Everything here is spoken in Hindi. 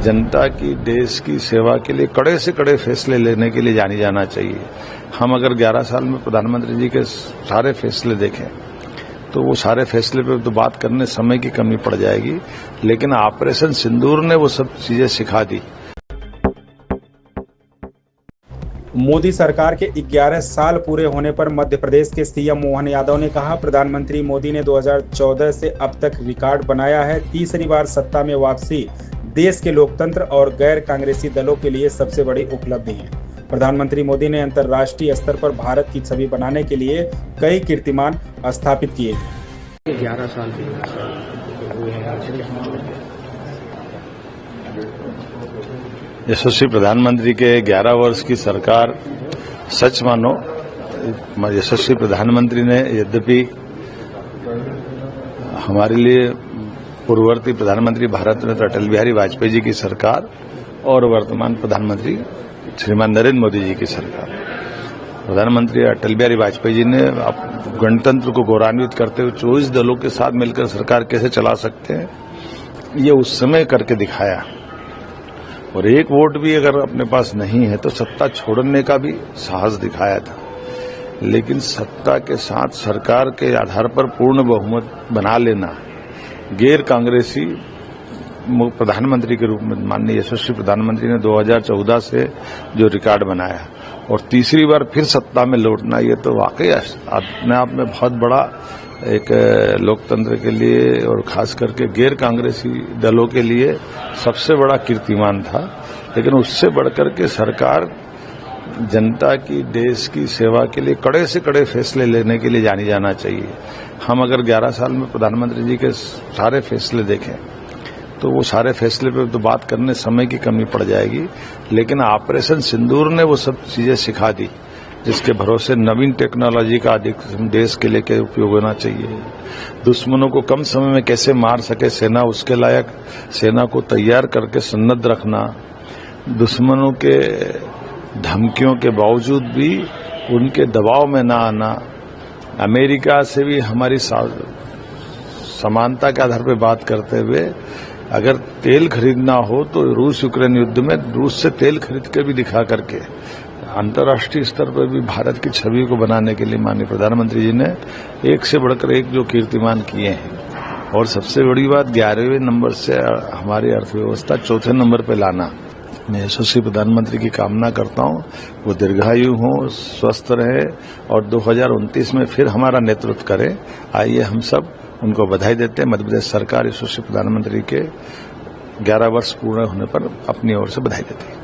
जनता की, देश की सेवा के लिए कड़े से कड़े फैसले लेने के लिए जानी जाना चाहिए। हम अगर 11 साल में प्रधानमंत्री जी के सारे फैसले देखें तो वो सारे फैसले पे तो बात करने समय की कमी पड़ जाएगी, लेकिन ऑपरेशन सिंदूर ने वो सब चीजें सिखा दी। मोदी सरकार के 11 साल पूरे होने पर मध्य प्रदेश के सीएम मोहन यादव ने कहा, प्रधानमंत्री मोदी ने 2014 से अब तक रिकॉर्ड बनाया है। तीसरी बार सत्ता में वापसी देश के लोकतंत्र और गैर कांग्रेसी दलों के लिए सबसे बड़ी उपलब्धि है। प्रधानमंत्री मोदी ने अंतर्राष्ट्रीय स्तर पर भारत की छवि बनाने के लिए कई कीर्तिमान स्थापित किए। 11 साल हुए हैं। यशस्वी प्रधानमंत्री के 11 वर्ष की सरकार, सच मानो यशस्वी प्रधानमंत्री ने, यद्यपि हमारे लिए पूर्ववर्ती प्रधानमंत्री भारत में अटल बिहारी वाजपेयी जी की सरकार और वर्तमान प्रधानमंत्री श्रीमान नरेंद्र मोदी जी की सरकार, प्रधानमंत्री अटल बिहारी वाजपेयी जी ने गणतंत्र को गौरवान्वित करते हुए 24 दलों के साथ मिलकर सरकार कैसे चला सकते हैं, ये उस समय करके दिखाया। और एक वोट भी अगर अपने पास नहीं है तो सत्ता छोड़ने का भी साहस दिखाया था। लेकिन सत्ता के साथ सरकार के आधार पर पूर्ण बहुमत बना लेना, गैर कांग्रेसी प्रधानमंत्री के रूप में माननीय यशस्वी प्रधानमंत्री ने 2014 से जो रिकॉर्ड बनाया और तीसरी बार फिर सत्ता में लौटना, ये तो वाकई अपने आप में बहुत बड़ा एक लोकतंत्र के लिए और खास करके गैर कांग्रेसी दलों के लिए सबसे बड़ा कीर्तिमान था। लेकिन उससे बढ़कर के सरकार जनता की, देश की सेवा के लिए कड़े से कड़े फैसले लेने के लिए जानी जाना चाहिए। हम अगर 11 साल में प्रधानमंत्री जी के सारे फैसले देखें तो वो सारे फैसले पे तो बात करने समय की कमी पड़ जाएगी, लेकिन ऑपरेशन सिंदूर ने वो सब चीजें सिखा दी, जिसके भरोसे नवीन टेक्नोलॉजी का अधिक देश के लिए उपयोग होना चाहिए। दुश्मनों को कम समय में कैसे मार सके सेना, उसके लायक सेना को तैयार करके सन्नद्ध रखना, दुश्मनों के धमकियों के बावजूद भी उनके दबाव में ना आना, अमेरिका से भी हमारी समानता के आधार पर बात करते हुए अगर तेल खरीदना हो तो रूस यूक्रेन युद्ध में रूस से तेल खरीद के भी दिखा करके अंतर्राष्ट्रीय स्तर पर भी भारत की छवि को बनाने के लिए माननीय प्रधानमंत्री जी ने एक से बढ़कर एक जो कीर्तिमान किए हैं। और सबसे बड़ी बात 11वें नंबर से हमारी अर्थव्यवस्था 4थे नंबर पर लाना। मैं यशस्वी प्रधानमंत्री की कामना करता हूं, वो दीर्घायु हो, स्वस्थ रहे और 2029 में फिर हमारा नेतृत्व करें। आइए हम सब उनको बधाई देते हैं। मध्य प्रदेश सरकार यशस्वी प्रधानमंत्री के 11 वर्ष पूर्ण होने पर अपनी ओर से बधाई देती है।